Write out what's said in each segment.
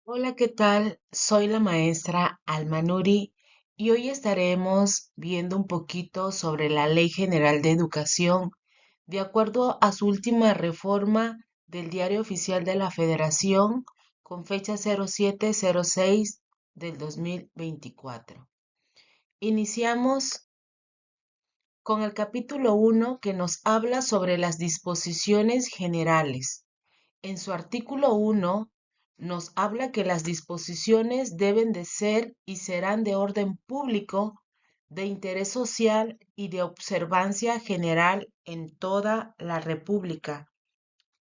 Hola, ¿qué tal? Soy la maestra Almanuri y hoy estaremos viendo un poquito sobre la Ley General de Educación, de acuerdo a su última reforma del Diario Oficial de la Federación con fecha 0706 del 2024. Iniciamos con el capítulo 1 que nos habla sobre las disposiciones generales. En su artículo 1 nos habla que las disposiciones deben de ser y serán de orden público, de interés social y de observancia general en toda la República.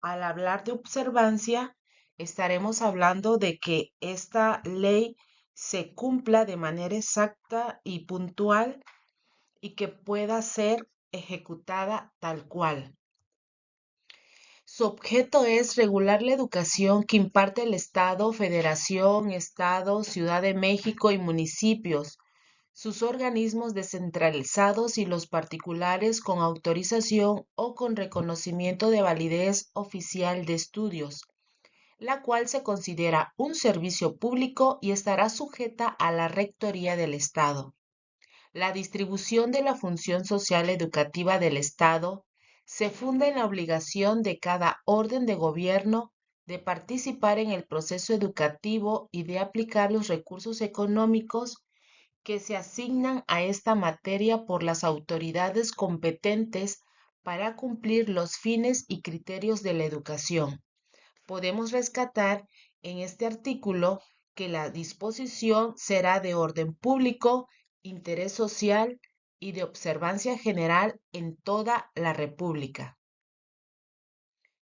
Al hablar de observancia, estaremos hablando de que esta ley se cumpla de manera exacta y puntual y que pueda ser ejecutada tal cual. Su objeto es regular la educación que imparte el Estado, Federación, Estado, Ciudad de México y municipios, sus organismos descentralizados y los particulares con autorización o con reconocimiento de validez oficial de estudios, la cual se considera un servicio público y estará sujeta a la Rectoría del Estado. La distribución de la función social educativa del Estado se funda en la obligación de cada orden de gobierno de participar en el proceso educativo y de aplicar los recursos económicos que se asignan a esta materia por las autoridades competentes para cumplir los fines y criterios de la educación. Podemos rescatar en este artículo que la disposición será de orden público, interés social y de observancia general en toda la República.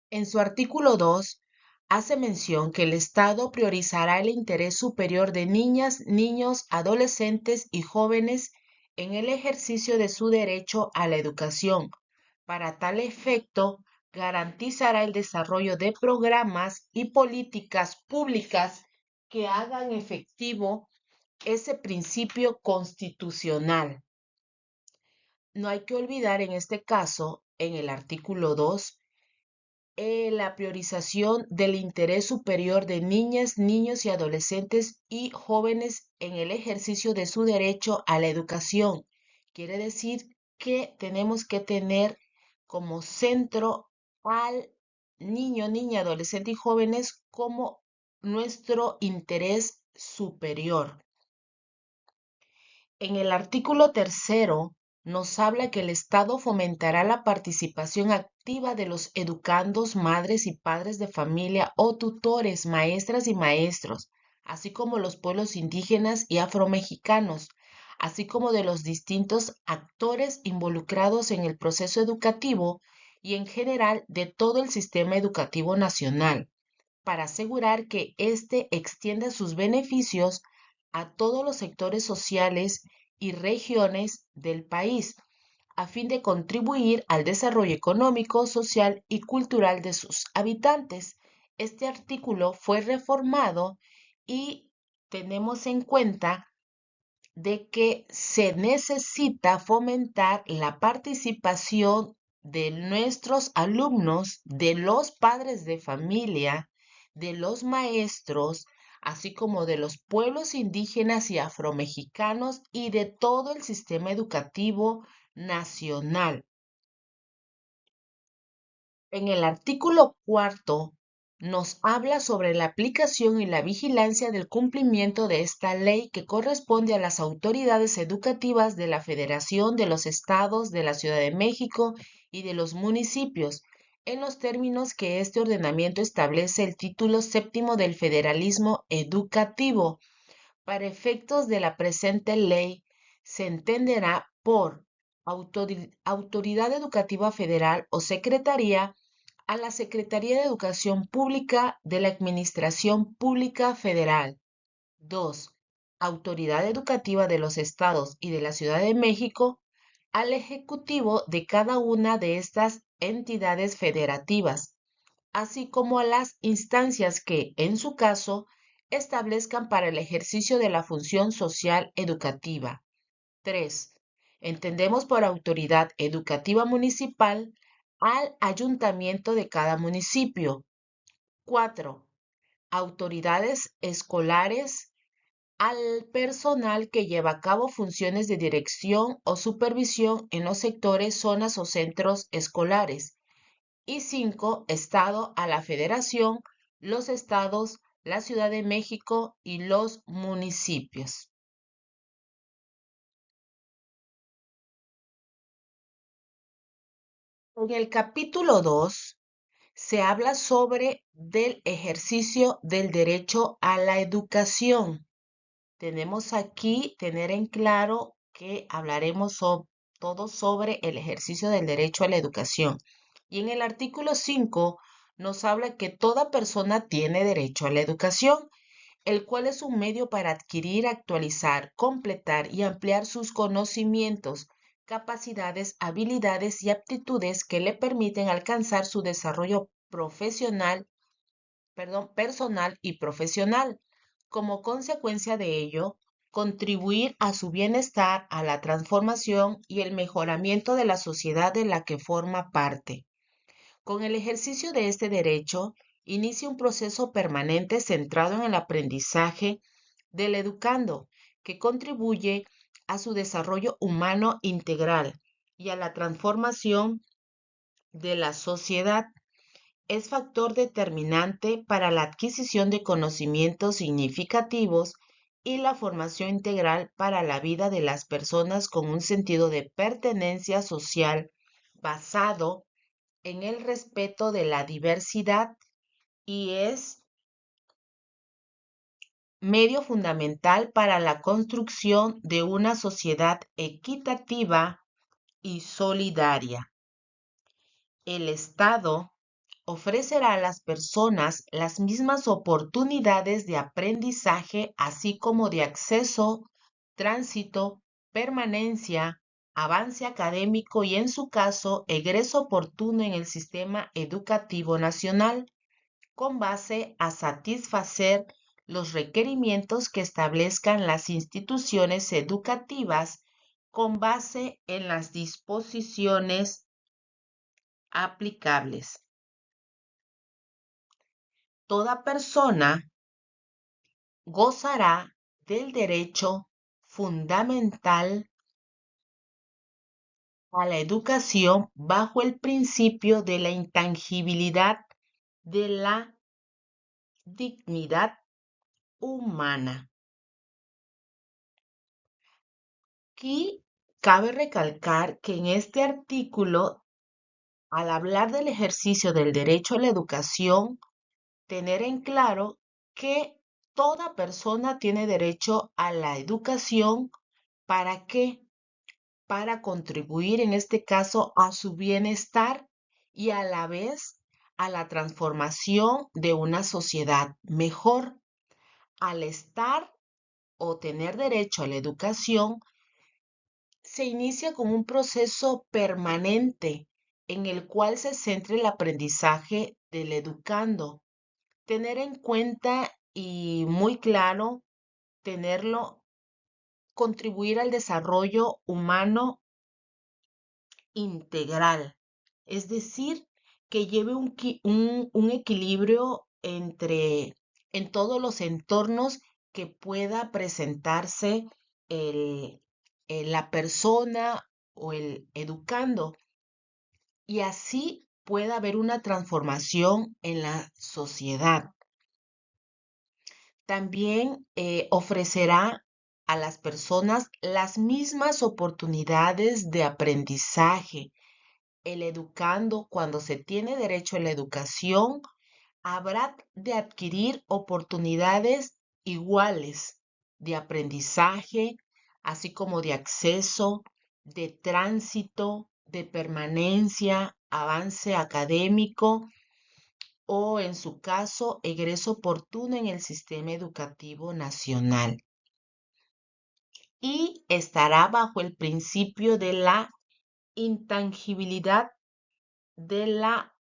En su artículo 2, hace mención que el Estado priorizará el interés superior de niñas, niños, adolescentes y jóvenes en el ejercicio de su derecho a la educación. Para tal efecto, garantizará el desarrollo de programas y políticas públicas que hagan efectivo ese principio constitucional. No hay que olvidar en este caso, en el artículo 2, la priorización del interés superior de niñas, niños y adolescentes y jóvenes en el ejercicio de su derecho a la educación. Quiere decir que tenemos que tener como centro al niño, niña, adolescente y jóvenes como nuestro interés superior. En el artículo tercero nos habla que el Estado fomentará la participación activa de los educandos, madres y padres de familia o tutores, maestras y maestros, así como los pueblos indígenas y afromexicanos, así como de los distintos actores involucrados en el proceso educativo y en general de todo el sistema educativo nacional, para asegurar que éste extienda sus beneficios a todos los sectores sociales y regiones del país, a fin de contribuir al desarrollo económico, social y cultural de sus habitantes. Este artículo fue reformado y tenemos en cuenta de que se necesita fomentar la participación de nuestros alumnos, de los padres de familia, de los maestros, así como de los pueblos indígenas y afromexicanos y de todo el sistema educativo nacional. En el artículo cuarto nos habla sobre la aplicación y la vigilancia del cumplimiento de esta ley que corresponde a las autoridades educativas de la Federación, de los estados, de la Ciudad de México y de los municipios, en los términos que este ordenamiento establece el título séptimo del federalismo educativo. Para efectos de la presente ley, se entenderá por Autoridad Educativa Federal o Secretaría a la Secretaría de Educación Pública de la Administración Pública Federal. 2. Autoridad Educativa de los Estados y de la Ciudad de México al Ejecutivo de cada una de estas entidades federativas, así como a las instancias que, en su caso, establezcan para el ejercicio de la función social educativa. 3. Entendemos por autoridad educativa municipal al ayuntamiento de cada municipio. 4. autoridades escolares, al personal que lleva a cabo funciones de dirección o supervisión en los sectores, zonas o centros escolares. Y 5, Estado a la Federación, los estados, la Ciudad de México y los municipios. En el capítulo 2 se habla sobre del ejercicio del derecho a la educación. Tenemos aquí tener en claro que hablaremos todo sobre el ejercicio del derecho a la educación. Y en el artículo 5 nos habla que toda persona tiene derecho a la educación, el cual es un medio para adquirir, actualizar, completar y ampliar sus conocimientos, capacidades, habilidades y aptitudes que le permiten alcanzar su desarrollo personal y profesional. Como consecuencia de ello, contribuir a su bienestar, a la transformación y el mejoramiento de la sociedad de la que forma parte. Con el ejercicio de este derecho, inicia un proceso permanente centrado en el aprendizaje del educando, que contribuye a su desarrollo humano integral y a la transformación de la sociedad. Es factor determinante para la adquisición de conocimientos significativos y la formación integral para la vida de las personas con un sentido de pertenencia social basado en el respeto de la diversidad y es medio fundamental para la construcción de una sociedad equitativa y solidaria. El Estado ofrecerá a las personas las mismas oportunidades de aprendizaje, así como de acceso, tránsito, permanencia, avance académico y, en su caso, egreso oportuno en el sistema educativo nacional, con base a satisfacer los requerimientos que establezcan las instituciones educativas con base en las disposiciones aplicables. Toda persona gozará del derecho fundamental a la educación bajo el principio de la intangibilidad de la dignidad humana. Aquí cabe recalcar que en este artículo, al hablar del ejercicio del derecho a la educación, tener en claro que toda persona tiene derecho a la educación. ¿Para qué? Para contribuir, en este caso, a su bienestar y a la vez a la transformación de una sociedad mejor. Al estar o tener derecho a la educación, se inicia con un proceso permanente en el cual se centra el aprendizaje del educando. Tener en cuenta y muy claro, tenerlo, contribuir al desarrollo humano integral, es decir, que lleve un equilibrio en todos los entornos que pueda presentarse el, la persona o el educando y así pueda haber una transformación en la sociedad. También ofrecerá a las personas las mismas oportunidades de aprendizaje. El educando, cuando se tiene derecho a la educación, habrá de adquirir oportunidades iguales de aprendizaje, así como de acceso, de tránsito, de permanencia, avance académico o, en su caso, egreso oportuno en el sistema educativo nacional. Y estará bajo el principio de la intangibilidad de la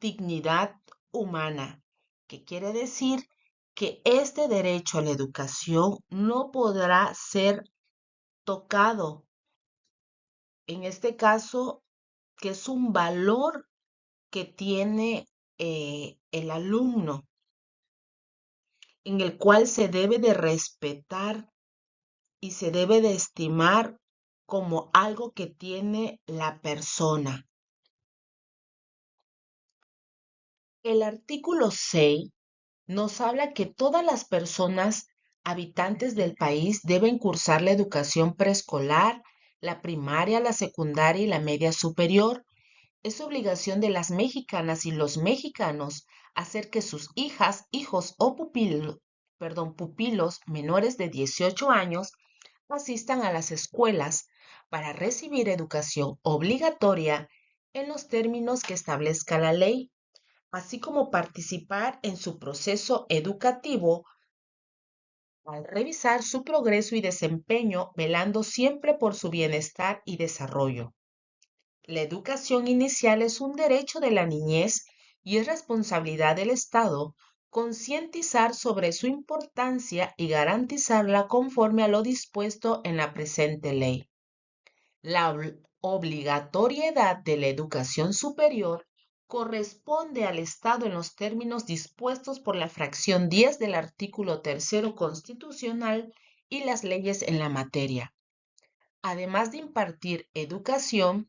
dignidad humana, que quiere decir que este derecho a la educación no podrá ser tocado. En este caso, que es un valor que tiene el alumno. en el cual se debe de respetar y se debe de estimar como algo que tiene la persona. El artículo 6 nos habla que todas las personas habitantes del país deben cursar la educación preescolar, la primaria, la secundaria y la media superior. Es obligación de las mexicanas y los mexicanos hacer que sus hijas, hijos o pupilos menores de 18 años asistan a las escuelas para recibir educación obligatoria en los términos que establezca la ley, así como participar en su proceso educativo al revisar su progreso y desempeño, velando siempre por su bienestar y desarrollo. La educación inicial es un derecho de la niñez y es responsabilidad del Estado concientizar sobre su importancia y garantizarla conforme a lo dispuesto en la presente ley. La obligatoriedad de la educación superior corresponde al Estado en los términos dispuestos por la fracción 10 del artículo 3 constitucional y las leyes en la materia. Además de impartir educación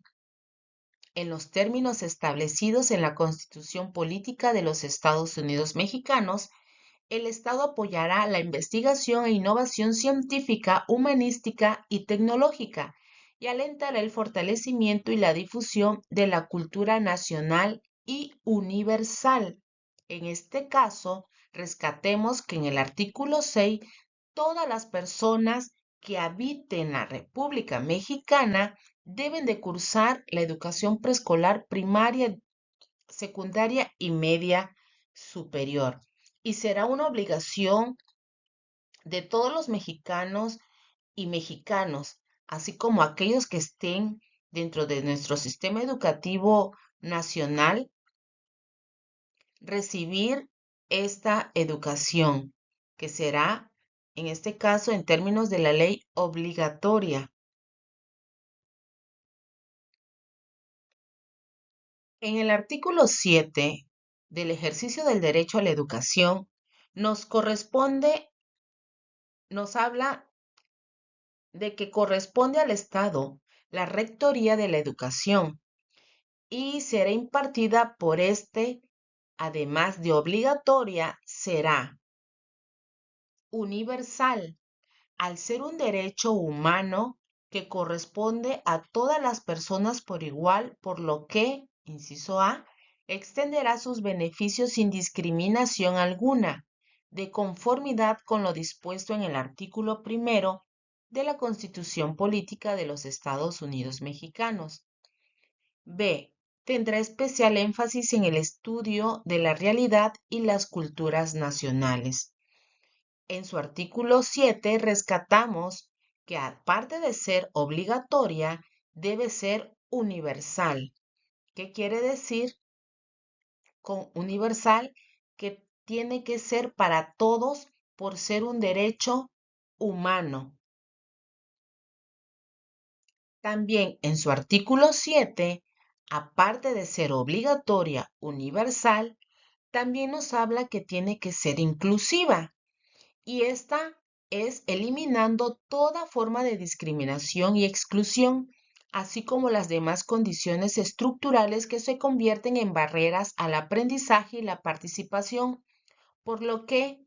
en los términos establecidos en la Constitución Política de los Estados Unidos Mexicanos, el Estado apoyará la investigación e innovación científica, humanística y tecnológica y alentará el fortalecimiento y la difusión de la cultura nacional y universal. En este caso, rescatemos que en el artículo 6, todas las personas que habiten la República Mexicana deben de cursar la educación preescolar, primaria, secundaria y media superior. Y será una obligación de todos los mexicanos y mexicanos, así como aquellos que estén dentro de nuestro sistema educativo nacional, recibir esta educación, que será, en este caso, en términos de la ley, obligatoria. En el artículo 7 del ejercicio del derecho a la educación, nos habla de que corresponde al Estado la rectoría de la educación y será impartida por este, además de obligatoria, será universal, al ser un derecho humano que corresponde a todas las personas por igual, por lo que, inciso A, extenderá sus beneficios sin discriminación alguna, de conformidad con lo dispuesto en el artículo 1 de la Constitución Política de los Estados Unidos Mexicanos. B. Tendrá especial énfasis en el estudio de la realidad y las culturas nacionales. En su artículo 7 rescatamos que aparte de ser obligatoria, debe ser universal. ¿Qué quiere decir con universal? Que tiene que ser para todos por ser un derecho humano. También en su artículo 7, aparte de ser obligatoria, universal, también nos habla que tiene que ser inclusiva. Y esta es eliminando toda forma de discriminación y exclusión, así como las demás condiciones estructurales que se convierten en barreras al aprendizaje y la participación, por lo que,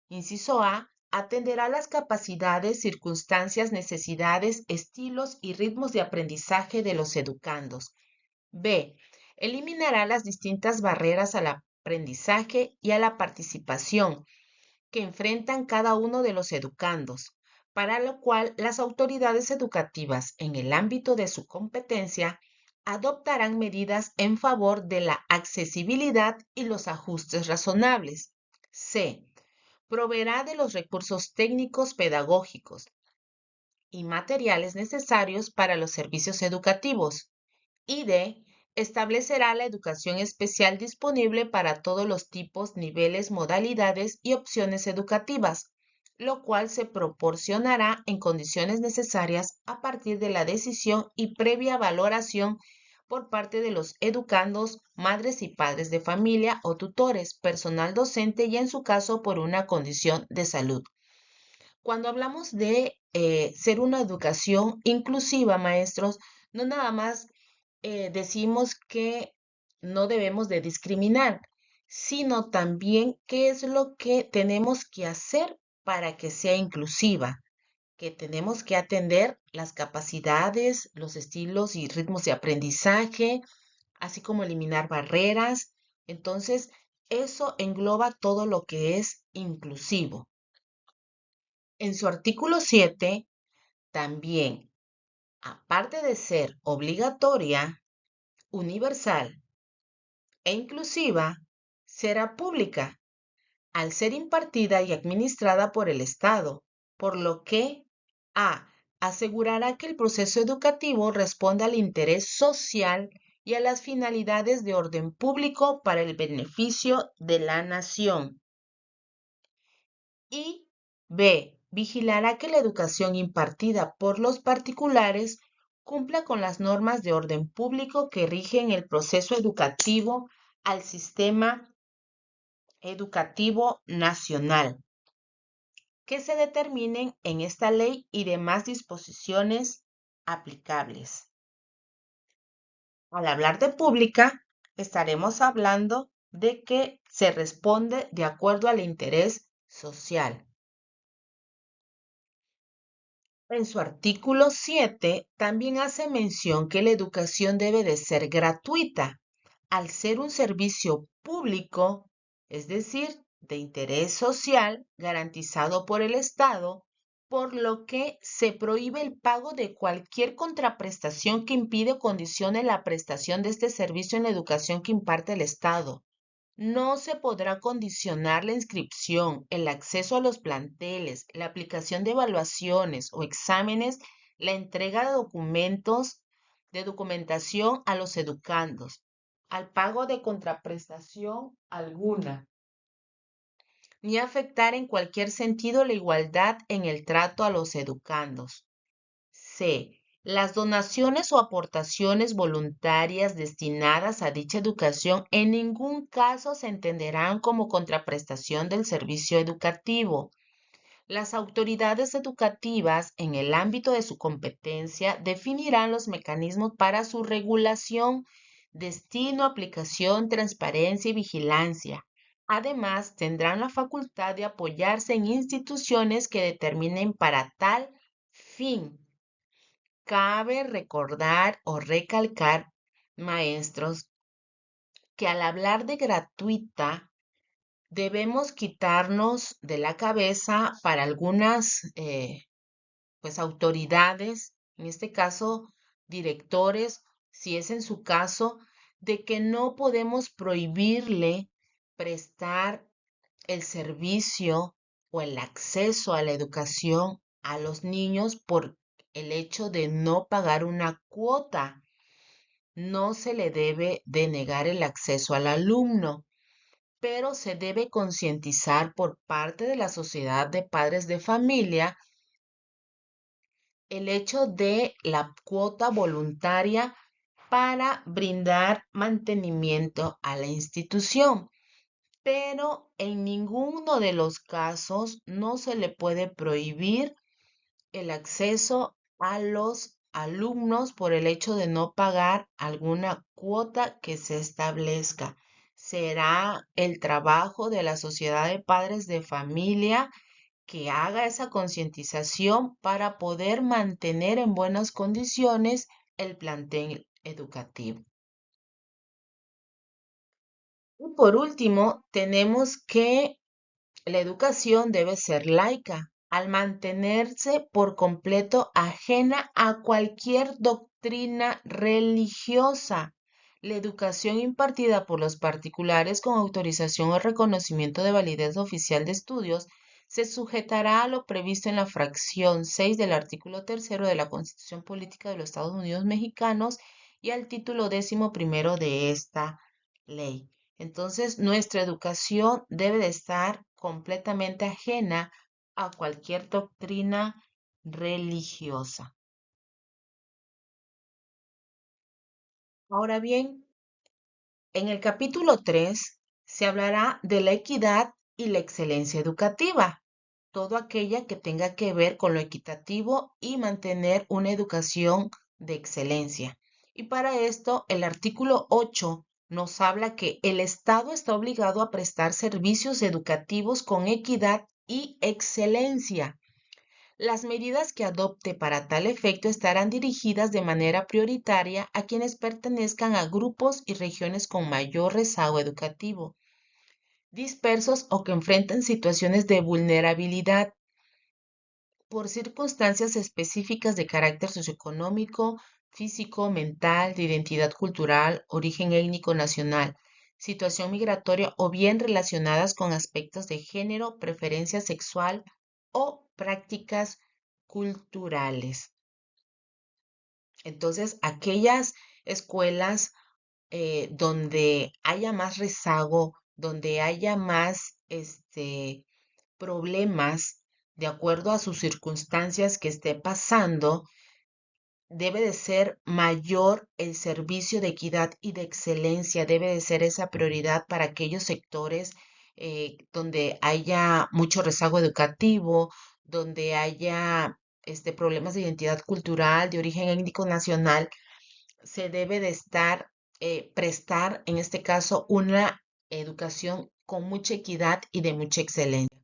inciso A, atenderá las capacidades, circunstancias, necesidades, estilos y ritmos de aprendizaje de los educandos. B. Eliminará las distintas barreras al aprendizaje y a la participación que enfrentan cada uno de los educandos, para lo cual las autoridades educativas, en el ámbito de su competencia, adoptarán medidas en favor de la accesibilidad y los ajustes razonables. C. Proveerá de los recursos técnicos pedagógicos y materiales necesarios para los servicios educativos. Y D. Establecerá la educación especial disponible para todos los tipos, niveles, modalidades y opciones educativas, lo cual se proporcionará en condiciones necesarias a partir de la decisión y previa valoración por parte de los educandos, madres y padres de familia o tutores, personal docente y en su caso por una condición de salud. Cuando hablamos de ser una educación inclusiva, maestros, no nada más decimos que no debemos de discriminar, sino también qué es lo que tenemos que hacer para que sea inclusiva, que tenemos que atender las capacidades, los estilos y ritmos de aprendizaje, así como eliminar barreras. Entonces, eso engloba todo lo que es inclusivo. En su artículo 7, también, aparte de ser obligatoria, universal e inclusiva, será pública al ser impartida y administrada por el Estado, por lo que a. asegurará que el proceso educativo responda al interés social y a las finalidades de orden público para el beneficio de la nación. Y b. vigilará que la educación impartida por los particulares cumpla con las normas de orden público que rigen el proceso educativo al sistema educativo nacional, que se determinen en esta ley y demás disposiciones aplicables. Al hablar de pública, estaremos hablando de que se responde de acuerdo al interés social. En su artículo 7 también hace mención que la educación debe de ser gratuita, al ser un servicio público, es decir, de interés social garantizado por el Estado, por lo que se prohíbe el pago de cualquier contraprestación que impide o condicione la prestación de este servicio en la educación que imparte el Estado. No se podrá condicionar la inscripción, el acceso a los planteles, la aplicación de evaluaciones o exámenes, la entrega de documentos, de documentación a los educandos, al pago de contraprestación alguna, ni afectar en cualquier sentido la igualdad en el trato a los educandos. C. Las donaciones o aportaciones voluntarias destinadas a dicha educación en ningún caso se entenderán como contraprestación del servicio educativo. Las autoridades educativas, en el ámbito de su competencia, definirán los mecanismos para su regulación, destino, aplicación, transparencia y vigilancia. Además, tendrán la facultad de apoyarse en instituciones que determinen para tal fin. Cabe recordar o recalcar, maestros, que al hablar de gratuita debemos quitarnos de la cabeza para algunas pues autoridades, en este caso directores, si es en su caso, de que no podemos prohibirle prestar el servicio o el acceso a la educación a los niños por el hecho de no pagar una cuota. No se le debe de negar el acceso al alumno, pero se debe concientizar por parte de la sociedad de padres de familia el hecho de la cuota voluntaria para brindar mantenimiento a la institución, pero en ninguno de los casos no se le puede prohibir el acceso a los alumnos por el hecho de no pagar alguna cuota que se establezca. Será el trabajo de la Sociedad de Padres de Familia que haga esa concientización para poder mantener en buenas condiciones el plantel educativo. Y por último, tenemos que la educación debe ser laica, al mantenerse por completo ajena a cualquier doctrina religiosa. La educación impartida por los particulares con autorización o reconocimiento de validez oficial de estudios se sujetará a lo previsto en la fracción 6 del artículo 3 de la Constitución Política de los Estados Unidos Mexicanos y al título 11º de esta ley. Entonces, nuestra educación debe de estar completamente ajena a cualquier doctrina religiosa. Ahora bien, en el capítulo 3 se hablará de la equidad y la excelencia educativa, todo aquella que tenga que ver con lo equitativo y mantener una educación de excelencia. Y para esto, el artículo 8 nos habla que el Estado está obligado a prestar servicios educativos con equidad y excelencia. Las medidas que adopte para tal efecto estarán dirigidas de manera prioritaria a quienes pertenezcan a grupos y regiones con mayor rezago educativo, dispersos o que enfrenten situaciones de vulnerabilidad por circunstancias específicas de carácter socioeconómico, físico, mental, de identidad cultural, origen étnico nacional, situación migratoria o bien relacionadas con aspectos de género, preferencia sexual o prácticas culturales. Entonces, aquellas escuelas donde haya más rezago, donde haya más problemas de acuerdo a sus circunstancias que esté pasando, debe de ser mayor el servicio de equidad y de excelencia, debe de ser esa prioridad para aquellos sectores donde haya mucho rezago educativo, donde haya problemas de identidad cultural, de origen étnico nacional, se debe de prestar, en este caso, una educación con mucha equidad y de mucha excelencia.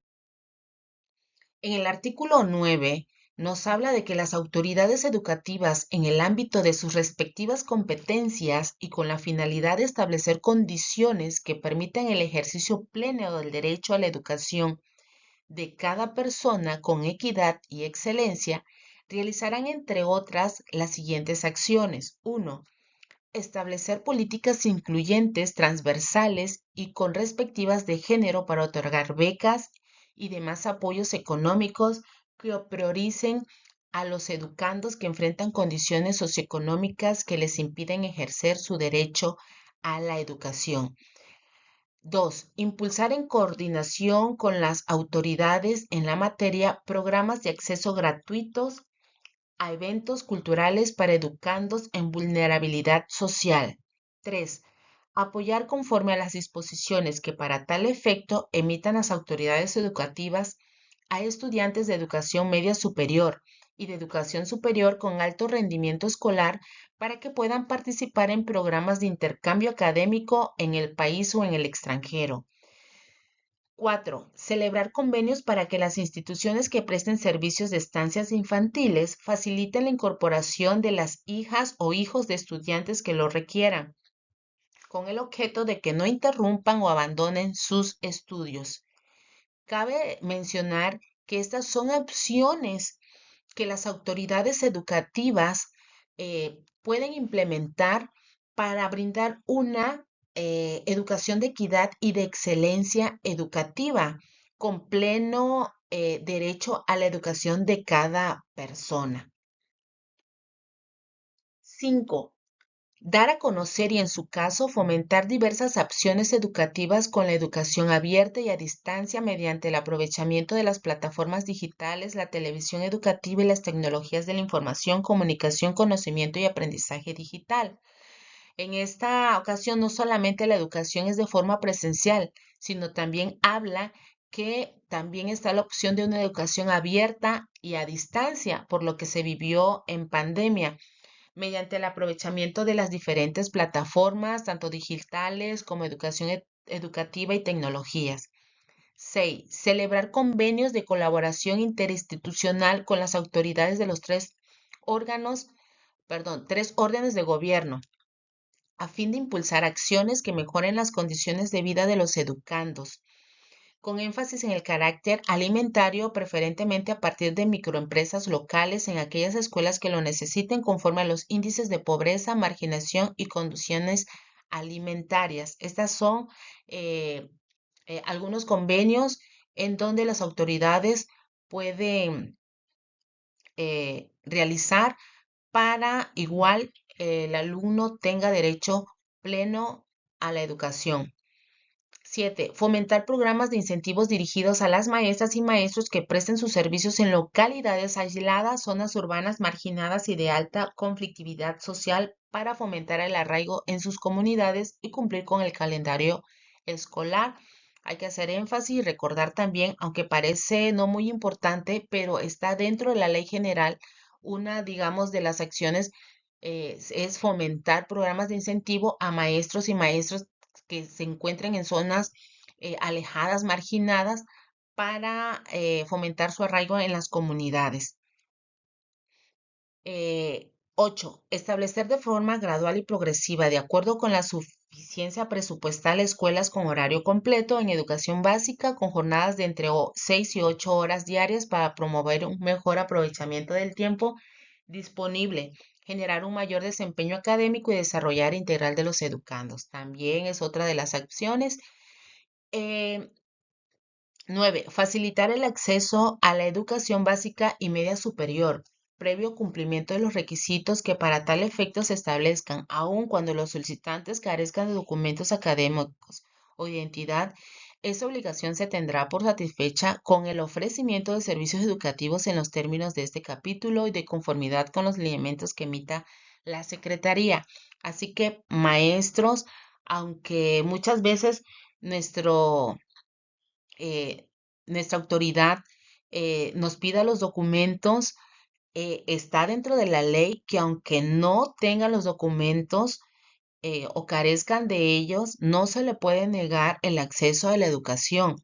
En el artículo 9 nos habla de que las autoridades educativas en el ámbito de sus respectivas competencias y con la finalidad de establecer condiciones que permitan el ejercicio pleno del derecho a la educación de cada persona con equidad y excelencia, realizarán entre otras las siguientes acciones. 1. Establecer políticas incluyentes, transversales y con respectivas de género para otorgar becas y demás apoyos económicos que prioricen a los educandos que enfrentan condiciones socioeconómicas que les impiden ejercer su derecho a la educación. 2. Impulsar en coordinación con las autoridades en la materia programas de acceso gratuitos a eventos culturales para educandos en vulnerabilidad social. 3. Apoyar conforme a las disposiciones que para tal efecto emitan las autoridades educativas a estudiantes de educación media superior y de educación superior con alto rendimiento escolar para que puedan participar en programas de intercambio académico en el país o en el extranjero. 4. Celebrar convenios para que las instituciones que presten servicios de estancias infantiles faciliten la incorporación de las hijas o hijos de estudiantes que lo requieran, con el objeto de que no interrumpan o abandonen sus estudios. Cabe mencionar que estas son opciones que las autoridades educativas pueden implementar para brindar una educación de equidad y de excelencia educativa con pleno derecho a la educación de cada persona. 5. Dar a conocer y, en su caso, fomentar diversas acciones educativas con la educación abierta y a distancia mediante el aprovechamiento de las plataformas digitales, la televisión educativa y las tecnologías de la información, comunicación, conocimiento y aprendizaje digital. En esta ocasión, no solamente la educación es de forma presencial, sino también habla que también está la opción de una educación abierta y a distancia, por lo que se vivió en pandemia mediante el aprovechamiento de las diferentes plataformas, tanto digitales como educación educativa y tecnologías. 6. Celebrar convenios de colaboración interinstitucional con las autoridades de los tres órdenes de gobierno, a fin de impulsar acciones que mejoren las condiciones de vida de los educandos, con énfasis en el carácter alimentario, preferentemente a partir de microempresas locales en aquellas escuelas que lo necesiten conforme a los índices de pobreza, marginación y condiciones alimentarias. Estas son algunos convenios en donde las autoridades pueden realizar para igual el alumno tenga derecho pleno a la educación. 7. Fomentar programas de incentivos dirigidos a las maestras y maestros que presten sus servicios en localidades aisladas, zonas urbanas marginadas y de alta conflictividad social para fomentar el arraigo en sus comunidades y cumplir con el calendario escolar. Hay que hacer énfasis y recordar también, aunque parece no muy importante, pero está dentro de la ley general, una, digamos, de las acciones es fomentar programas de incentivo a maestros y maestros que se encuentren en zonas alejadas, marginadas, para fomentar su arraigo en las comunidades. 8. Establecer de forma gradual y progresiva, de acuerdo con la suficiencia presupuestal, escuelas con horario completo en educación básica, con jornadas de entre 6 y 8 horas diarias para promover un mejor aprovechamiento del tiempo disponible, generar un mayor desempeño académico y desarrollar integral de los educandos. También es otra de las acciones. Eh, 9. Facilitar el acceso a la educación básica y media superior, previo cumplimiento de los requisitos que para tal efecto se establezcan, aun cuando los solicitantes carezcan de documentos académicos o identidad. Esa obligación se tendrá por satisfecha con el ofrecimiento de servicios educativos en los términos de este capítulo y de conformidad con los lineamientos que emita la Secretaría. Así que, maestros, aunque muchas veces nuestro eh, nuestra autoridad nos pida los documentos, está dentro de la ley que aunque no tengan los documentos o carezcan de ellos, no se le puede negar el acceso a la educación.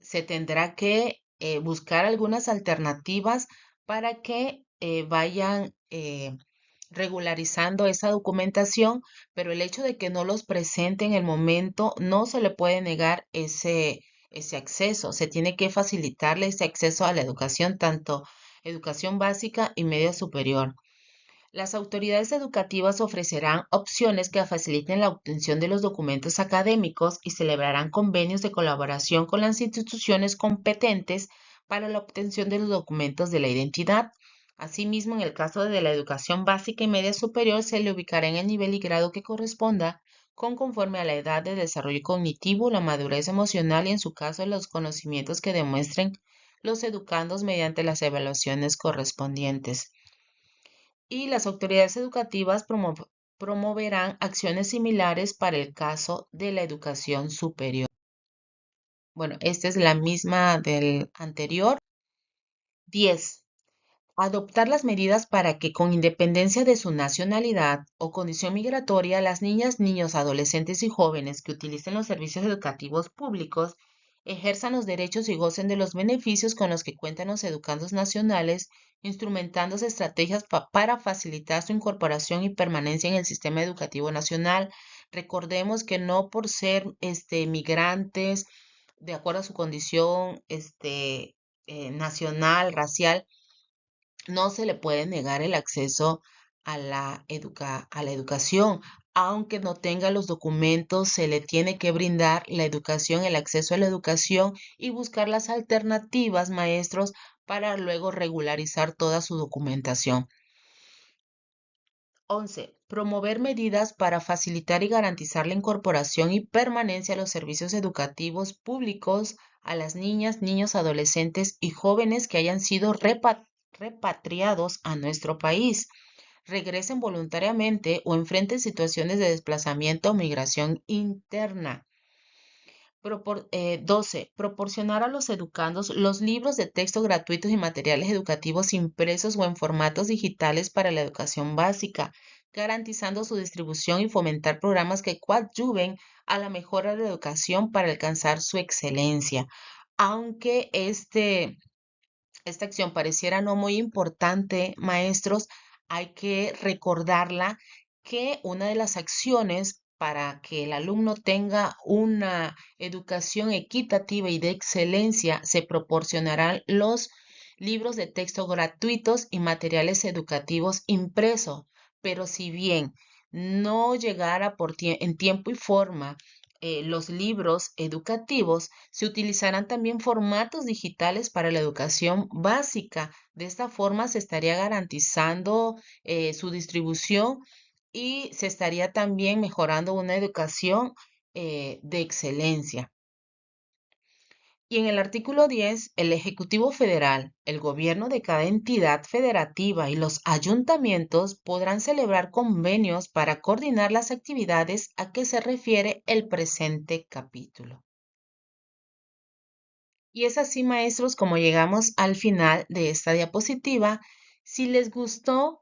Se tendrá que buscar algunas alternativas para que vayan regularizando esa documentación, pero el hecho de que no los presente en el momento no se le puede negar ese acceso. Se tiene que facilitarle ese acceso a la educación, tanto educación básica y media superior. Las autoridades educativas ofrecerán opciones que faciliten la obtención de los documentos académicos y celebrarán convenios de colaboración con las instituciones competentes para la obtención de los documentos de la identidad. Asimismo, en el caso de la educación básica y media superior, se le ubicará en el nivel y grado que corresponda, conforme a la edad de desarrollo cognitivo, la madurez emocional y, en su caso, los conocimientos que demuestren los educandos mediante las evaluaciones correspondientes. Y las autoridades educativas promoverán acciones similares para el caso de la educación superior. Bueno, esta es la misma del anterior. 10. Adoptar las medidas para que, con independencia de su nacionalidad o condición migratoria, las niñas, niños, adolescentes y jóvenes que utilicen los servicios educativos públicos ejerzan los derechos y gocen de los beneficios con los que cuentan los educandos nacionales, instrumentándose estrategias para facilitar su incorporación y permanencia en el sistema educativo nacional. Recordemos que no por ser migrantes, de acuerdo a su condición nacional, racial, no se le puede negar el acceso a la educación. Aunque no tenga los documentos, se le tiene que brindar la educación, el acceso a la educación y buscar las alternativas, maestros, para luego regularizar toda su documentación. 11. Promover medidas para facilitar y garantizar la incorporación y permanencia a los servicios educativos públicos a las niñas, niños, adolescentes y jóvenes que hayan sido repatriados a nuestro país, regresen voluntariamente o enfrenten situaciones de desplazamiento o migración interna. 12. Proporcionar a los educandos los libros de texto gratuitos y materiales educativos impresos o en formatos digitales para la educación básica, garantizando su distribución y fomentar programas que coadyuven a la mejora de la educación para alcanzar su excelencia. Aunque esta acción pareciera no muy importante, maestros, hay que recordarla que una de las acciones para que el alumno tenga una educación equitativa y de excelencia, se proporcionarán los libros de texto gratuitos y materiales educativos impresos. Pero si bien no llegara en tiempo y forma los libros educativos, se utilizarán también formatos digitales para la educación básica. De esta forma se estaría garantizando su distribución y se estaría también mejorando una educación de excelencia. Y en el artículo 10, el Ejecutivo Federal, el gobierno de cada entidad federativa y los ayuntamientos podrán celebrar convenios para coordinar las actividades a que se refiere el presente capítulo. Y es así, maestros, como llegamos al final de esta diapositiva. Si les gustó,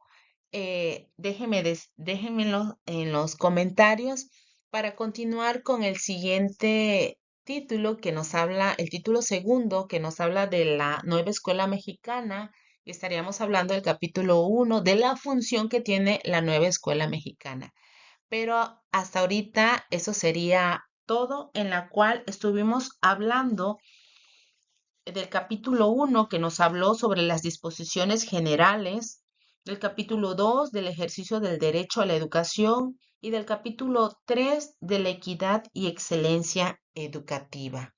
déjenmelo en los comentarios para continuar con el siguiente título que nos habla, el título segundo, que nos habla de la nueva escuela mexicana. Y estaríamos hablando del capítulo 1 de la función que tiene la nueva escuela mexicana. Pero hasta ahorita eso sería todo, en la cual estuvimos hablando del capítulo 1 que nos habló sobre las disposiciones generales, del capítulo 2 del ejercicio del derecho a la educación y del capítulo 3 de la equidad y excelencia educativa.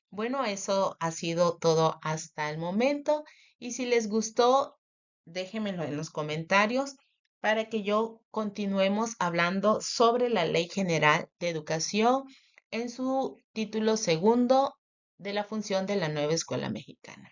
Bueno, eso ha sido todo hasta el momento y si les gustó, déjenmelo en los comentarios para que yo continuemos hablando sobre la Ley General de Educación en su título segundo de la función de la nueva escuela mexicana.